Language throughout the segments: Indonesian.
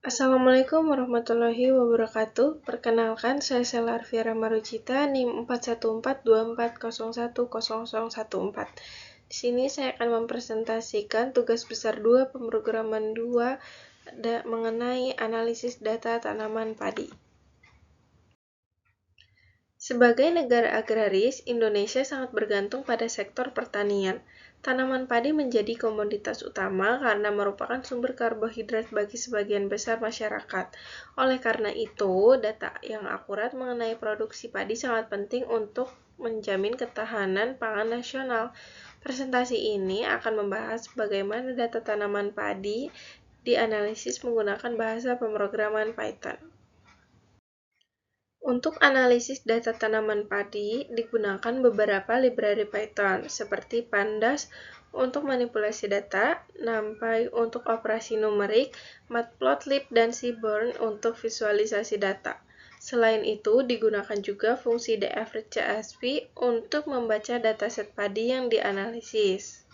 Assalamualaikum warahmatullahi wabarakatuh. Perkenalkan, saya Sela Arfiera Marucita, NIM 41424010014. Di sini saya akan mempresentasikan tugas besar 2 pemrograman 2 mengenai analisis data tanaman padi. Sebagai negara agraris, Indonesia sangat bergantung pada sektor pertanian. Tanaman padi menjadi komoditas utama karena merupakan sumber karbohidrat bagi sebagian besar masyarakat. Oleh karena itu, data yang akurat mengenai produksi padi sangat penting untuk menjamin ketahanan pangan nasional. Presentasi ini akan membahas bagaimana data tanaman padi dianalisis menggunakan bahasa pemrograman Python. Untuk analisis data tanaman padi, digunakan beberapa library Python, seperti Pandas untuk manipulasi data, NumPy untuk operasi numerik, Matplotlib, dan Seaborn untuk visualisasi data. Selain itu, digunakan juga fungsi dfread.csv untuk membaca dataset padi yang dianalisis.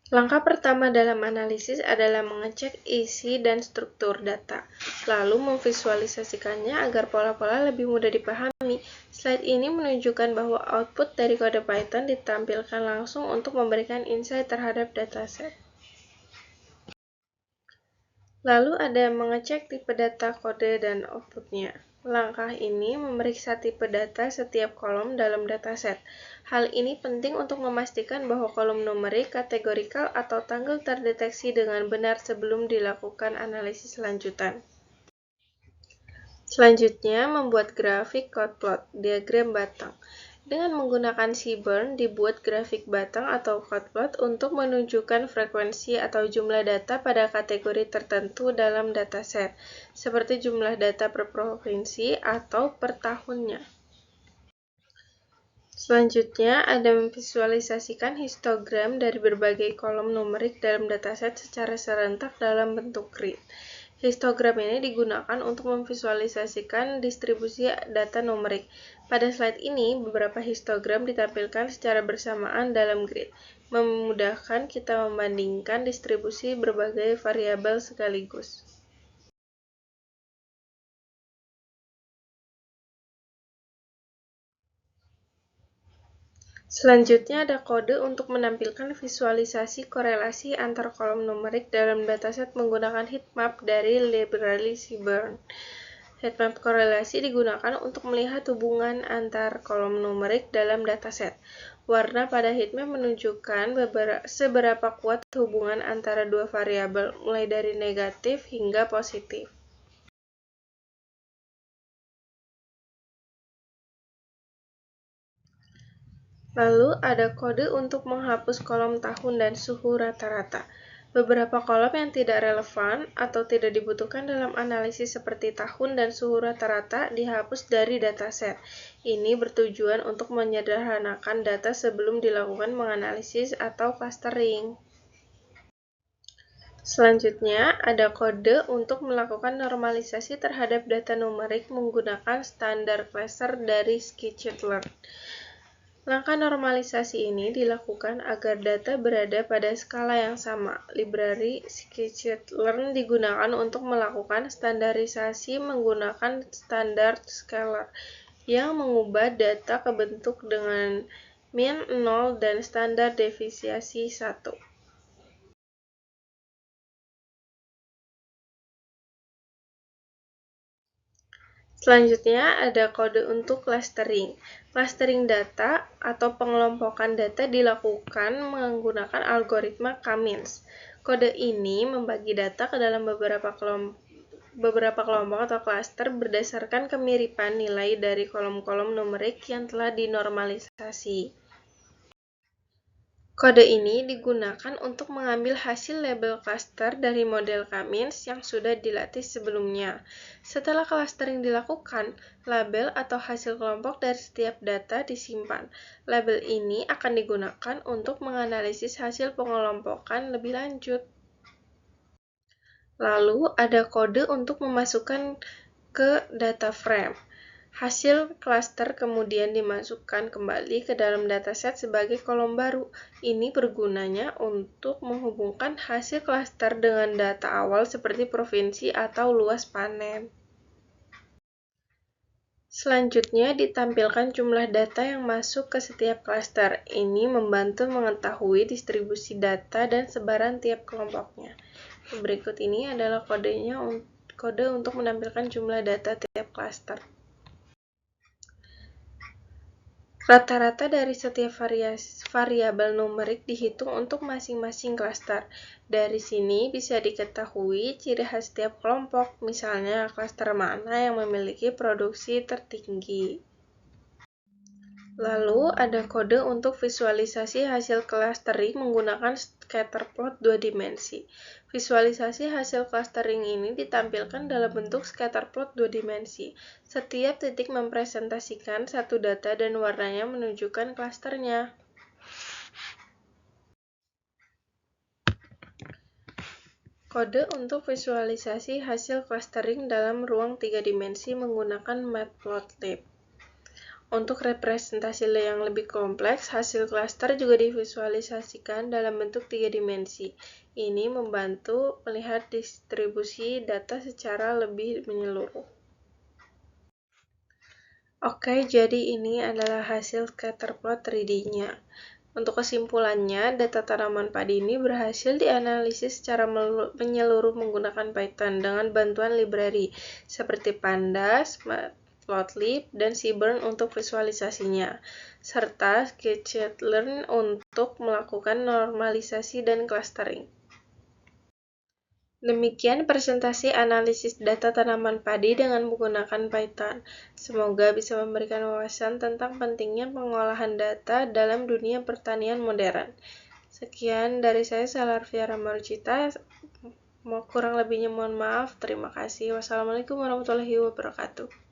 Langkah pertama dalam analisis adalah mengecek isi dan struktur data, lalu memvisualisasikannya agar pola-pola lebih mudah dipahami. Slide ini menunjukkan bahwa output dari kode Python ditampilkan langsung untuk memberikan insight terhadap dataset. Lalu ada mengecek tipe data kode dan outputnya. Langkah ini memeriksa tipe data setiap kolom dalam dataset. Hal ini penting untuk memastikan bahwa kolom numerik, kategorikal, atau tanggal terdeteksi dengan benar sebelum dilakukan analisis lanjutan. Selanjutnya, membuat grafik chord-plot, diagram batang. Dengan menggunakan Seaborn, dibuat grafik batang atau chord-plot untuk menunjukkan frekuensi atau jumlah data pada kategori tertentu dalam dataset, seperti jumlah data per provinsi atau per tahunnya. Selanjutnya, ada memvisualisasikan histogram dari berbagai kolom numerik dalam dataset secara serentak dalam bentuk grid. Histogram ini digunakan untuk memvisualisasikan distribusi data numerik. Pada slide ini, beberapa histogram ditampilkan secara bersamaan dalam grid, memudahkan kita membandingkan distribusi berbagai variabel sekaligus. Selanjutnya ada kode untuk menampilkan visualisasi korelasi antar kolom numerik dalam dataset menggunakan heatmap dari library Seaborn. Heatmap korelasi digunakan untuk melihat hubungan antar kolom numerik dalam dataset. Warna pada heatmap menunjukkan seberapa kuat hubungan antara dua variabel, mulai dari negatif hingga positif. Lalu ada kode untuk menghapus kolom tahun dan suhu rata-rata. Beberapa kolom yang tidak relevan atau tidak dibutuhkan dalam analisis seperti tahun dan suhu rata-rata dihapus dari dataset. Ini bertujuan untuk menyederhanakan data sebelum dilakukan menganalisis atau clustering. Selanjutnya, ada kode untuk melakukan normalisasi terhadap data numerik menggunakan standar cluster dari scikit-learn. Langkah normalisasi ini dilakukan agar data berada pada skala yang sama. Library scikit-learn digunakan untuk melakukan standarisasi menggunakan standar scalar yang mengubah data ke bentuk dengan min 0 dan standar deviasi 1. Selanjutnya ada kode untuk clustering. Clustering data atau pengelompokan data dilakukan menggunakan algoritma K-means. Kode ini membagi data ke dalam beberapa kelompok atau klaster berdasarkan kemiripan nilai dari kolom-kolom numerik yang telah dinormalisasi. Kode ini digunakan untuk mengambil hasil label cluster dari model K-means yang sudah dilatih sebelumnya. Setelah clustering dilakukan, label atau hasil kelompok dari setiap data disimpan. Label ini akan digunakan untuk menganalisis hasil pengelompokan lebih lanjut. Lalu ada kode untuk memasukkan ke data frame. Hasil klaster kemudian dimasukkan kembali ke dalam dataset sebagai kolom baru. Ini bergunanya untuk menghubungkan hasil klaster dengan data awal seperti provinsi atau luas panen. Selanjutnya ditampilkan jumlah data yang masuk ke setiap klaster. Ini membantu mengetahui distribusi data dan sebaran tiap kelompoknya. Berikut ini adalah kode untuk menampilkan jumlah data tiap klaster. Rata-rata dari setiap variabel numerik dihitung untuk masing-masing klaster. Dari sini bisa diketahui ciri khas setiap kelompok, misalnya klaster mana yang memiliki produksi tertinggi. Lalu ada kode untuk visualisasi hasil clustering menggunakan scatterplot 2 dimensi. Visualisasi hasil clustering ini ditampilkan dalam bentuk scatterplot 2 dimensi. Setiap titik mempresentasikan satu data dan warnanya menunjukkan klasternya. Kode untuk visualisasi hasil clustering dalam ruang 3 dimensi menggunakan matplotlib. Untuk representasi yang lebih kompleks, hasil klaster juga divisualisasikan dalam bentuk 3 dimensi. Ini membantu melihat distribusi data secara lebih menyeluruh. Oke, jadi ini adalah hasil scatterplot 3D-nya. Untuk kesimpulannya, data tanaman padi ini berhasil dianalisis secara menyeluruh menggunakan Python dengan bantuan library seperti Pandas, Matplotlib, dan Seaborn untuk visualisasinya, serta Scikit-learn untuk melakukan normalisasi dan clustering. Demikian presentasi analisis data tanaman padi dengan menggunakan Python. Semoga bisa memberikan wawasan tentang pentingnya pengolahan data dalam dunia pertanian modern. Sekian dari saya, Salarvia Ramarcita. Kurang lebihnya mohon maaf. Terima kasih. Wassalamualaikum warahmatullahi wabarakatuh.